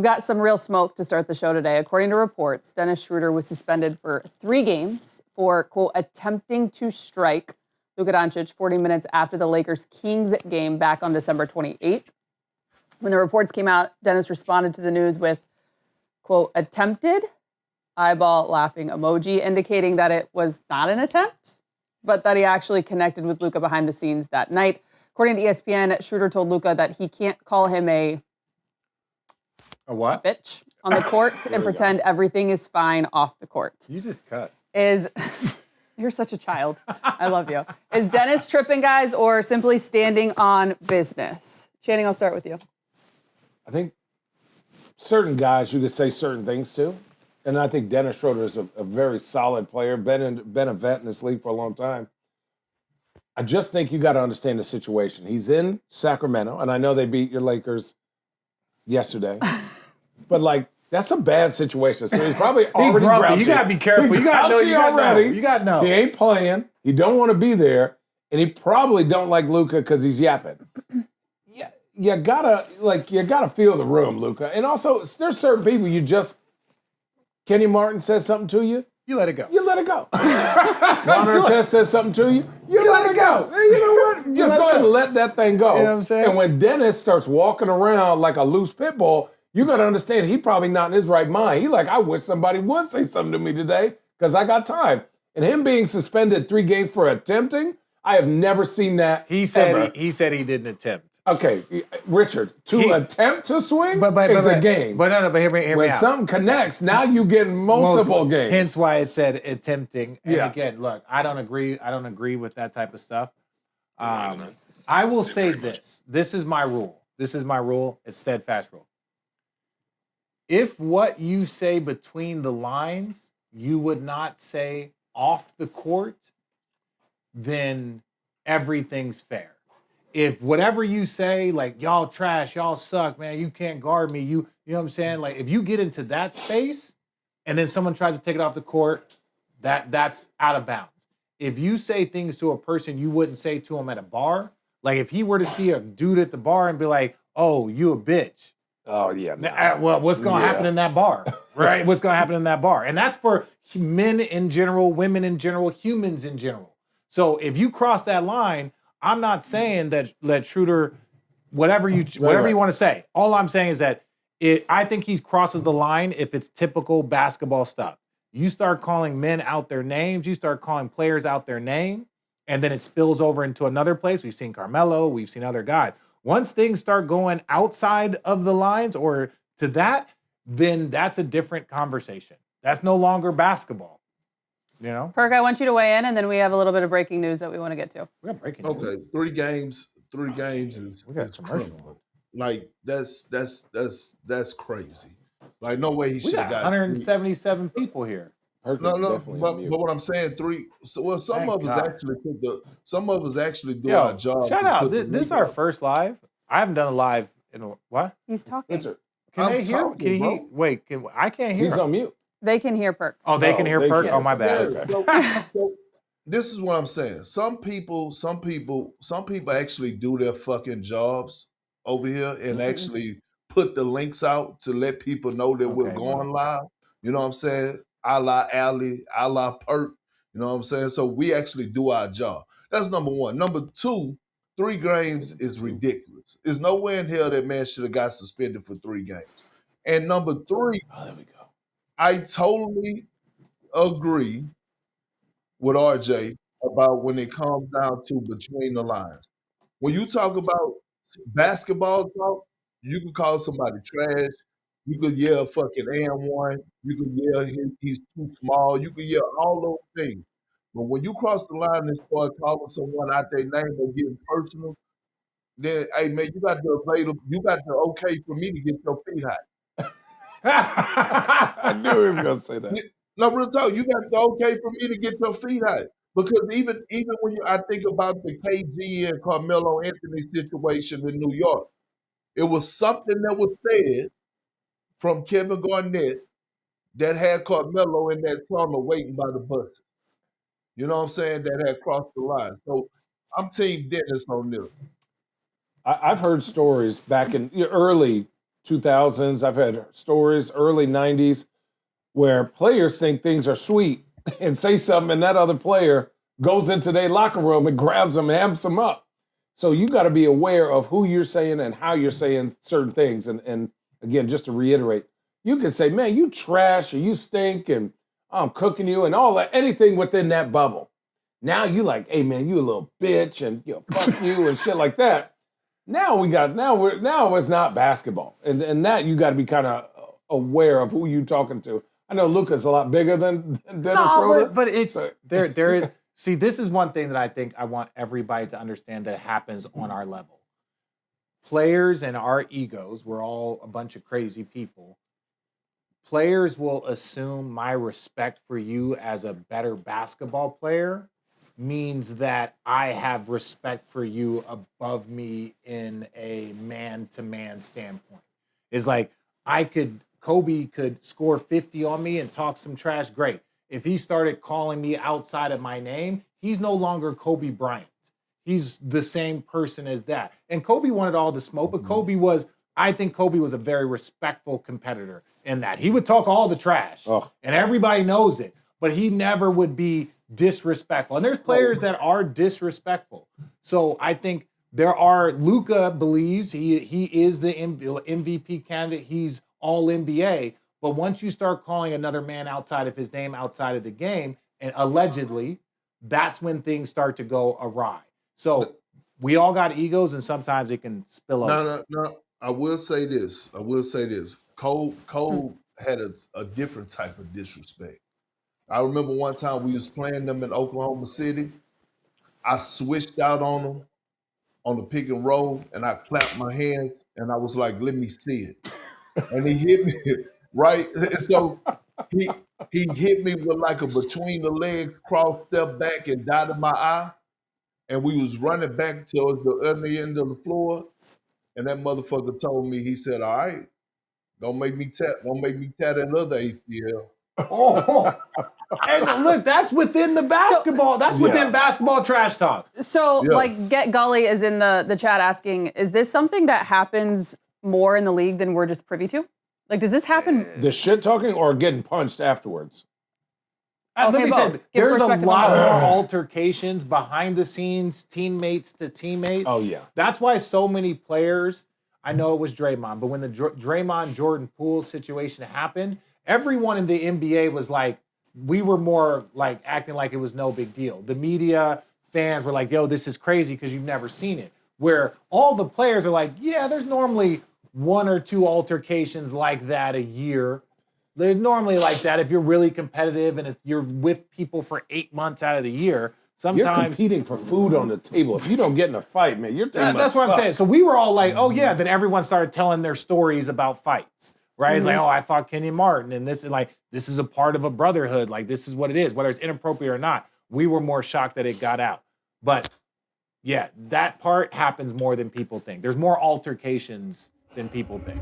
We've got some real smoke to start the show today. According to reports, Dennis Schroeder was suspended for 3 games for, quote, attempting to strike Luka Doncic 40 minutes after the Lakers-Kings game back on December 28th. When the reports came out, Dennis responded to the news with, quote, attempted, eyeball laughing emoji, indicating that it was not an attempt, but that he actually connected with Luka behind the scenes that night. According to ESPN, Schroeder told Luka that he can't call him a what? Bitch on the court and pretend everything is fine off the court. You just cussed. You're such a child. I love you. Is Dennis tripping, guys, or simply standing on business? Channing, I'll start with you. I think certain guys you could say certain things to. And I think Dennis Schroeder is a very solid player, been a vet in this league for a long time. I just think you got to understand the situation. He's in Sacramento, and I know they beat your Lakers yesterday. But, like, that's a bad situation. So he's probably already grouchy. You got to be careful. You got to know. He ain't playing. He don't want to be there. And he probably don't like Luka because he's yapping. You gotta feel the room, Luka. And also, there's certain people you just, Kenny Martin says something to you. You let it go. You let it go. Ron Artest says something to you. You let it go. Hey, you know what? Just go ahead and let that thing go. You know what I'm saying? And when Dennis starts walking around like a loose pit bull, you got to understand he probably not in his right mind. He like, I wish somebody would say something to me today because I got time. And him being suspended 3 games for attempting, I have never seen that. He said he didn't attempt. Okay, Richard, attempt to swing is a game. But hear me out. When something connects, now you get multiple games. Hence why it said attempting. And again, look, I don't agree with that type of stuff. I will say this. This is my rule. It's steadfast rule. If what you say between the lines, you would not say off the court, then everything's fair. If whatever you say, like, y'all trash, y'all suck, man, you can't guard me, you know what I'm saying? Like, if you get into that space and then someone tries to take it off the court, that's out of bounds. If you say things to a person you wouldn't say to him at a bar, like if he were to see a dude at the bar and be like, oh, you a bitch. Oh, yeah. Well, what's going to happen in that bar, right? What's going to happen in that bar? And that's for men in general, women in general, humans in general. So if you cross that line, I'm not saying that Schroeder, whatever you want to say. All I'm saying is that I think he crosses the line if it's typical basketball stuff. You start calling men out their names, you start calling players out their name, and then it spills over into another place. We've seen Carmelo, we've seen other guys. Once things start going outside of the lines or to that, then that's a different conversation. That's no longer basketball. You know? Perk, I want you to weigh in, and then we have a little bit of breaking news that we want to get to. We got breaking news. Okay, 3 games is criminal. Like that's crazy. Like no way he should have got 177 people here. No, but what I'm saying, some of us actually do our job. Shout out! This is our first live. I haven't done a live in what? He's talking. Can they hear? Can he? Wait, I can't hear. He's on mute. They can hear Perk. Oh, they can hear Perk? Yes. Oh, my bad. Yeah, so this is what I'm saying. Some people actually do their fucking jobs over here and actually put the links out to let people know that we're going live. You know what I'm saying? A la Alley, a la Perk. You know what I'm saying? So we actually do our job. That's number 1. Number 2, 3 games is ridiculous. There's no way in hell that man should have got suspended for 3 games. And number 3, there we go. I totally agree with RJ about when it comes down to between the lines. When you talk about basketball talk, you can call somebody trash. You could yell fucking and1. You could yell he's too small. You could yell all those things. But when you cross the line and start calling someone out their name or getting personal, then, hey, man, you got the okay for me to get your feet hot. I knew he was going to say that. No, real talk. You got the okay for me to get your feet hot. Because even when I think about the KG and Carmelo Anthony situation in New York, it was something that was said from Kevin Garnett that had Carmelo in that tunnel waiting by the bus. You know what I'm saying? That had crossed the line. So I'm Team Dennis on this. I've heard stories back in early 2000s. I've had stories early 90s where players think things are sweet and say something, and that other player goes into their locker room and grabs them and amps them up. So you got to be aware of who you're saying and how you're saying certain things. And again, just to reiterate, you can say, man, you trash or you stink and I'm cooking you and all that, anything within that bubble. Now you like, hey man, you a little bitch and fuck you and shit like that. Now it's not basketball. And that you got to be kind of aware of who you talking to. I know Luka's a lot bigger than Schroeder. But it's there is. See, this is one thing that I think I want everybody to understand that happens on our level. Players and our egos, we're all a bunch of crazy people. Players will assume my respect for you as a better basketball player means that I have respect for you above me in a man-to-man standpoint. It's like Kobe could score 50 on me and talk some trash, great. If he started calling me outside of my name, he's no longer Kobe Bryant. He's the same person as that. And Kobe wanted all the smoke, but I think Kobe was a very respectful competitor in that. He would talk all the trash, and everybody knows it, but he never would be disrespectful. And there's players that are disrespectful. So I think Luka believes he is the MVP candidate. He's all NBA. But once you start calling another man outside of his name, outside of the game, and allegedly, that's when things start to go awry. So we all got egos, and sometimes it can spill over. No. I will say this. Cole had a different type of disrespect. I remember one time we was playing them in Oklahoma City. I switched out on them on the pick and roll, and I clapped my hands, and I was like, let me see it. And he hit me. Right, and so he hit me with like a between the legs cross step back and dotted my eye, and we was running back towards the other end of the floor, and that motherfucker told me, he said, "All right, don't make me tat that other ACL." Oh, and look, that's within the basketball. Within basketball trash talk. So, like, Get Gully is in the chat asking, is this something that happens more in the league than we're just privy to? Like, does this happen? The shit talking or getting punched afterwards? Let me say, there's a lot more altercations behind the scenes, teammates to teammates. Oh, yeah. That's why so many players, I know it was Draymond, but when the Draymond-Jordan Poole situation happened, everyone in the NBA was like, we were more like acting like it was no big deal. The media, fans were like, yo, this is crazy because you've never seen it. Where all the players are like, yeah, there's normally one or two altercations like that a year. They're normally like that if you're really competitive and if you're with people for 8 months out of the year. Sometimes you're competing for food on the table. If you don't get in a fight, man, your team that's what I'm saying. So we were all like, oh yeah. Then everyone started telling their stories about fights, right? It's like, oh, I fought Kenyon Martin, and this is a part of a brotherhood. Like, this is what it is, whether it's inappropriate or not. We were more shocked that it got out. But yeah, that part happens more than people think. There's more altercations than people think.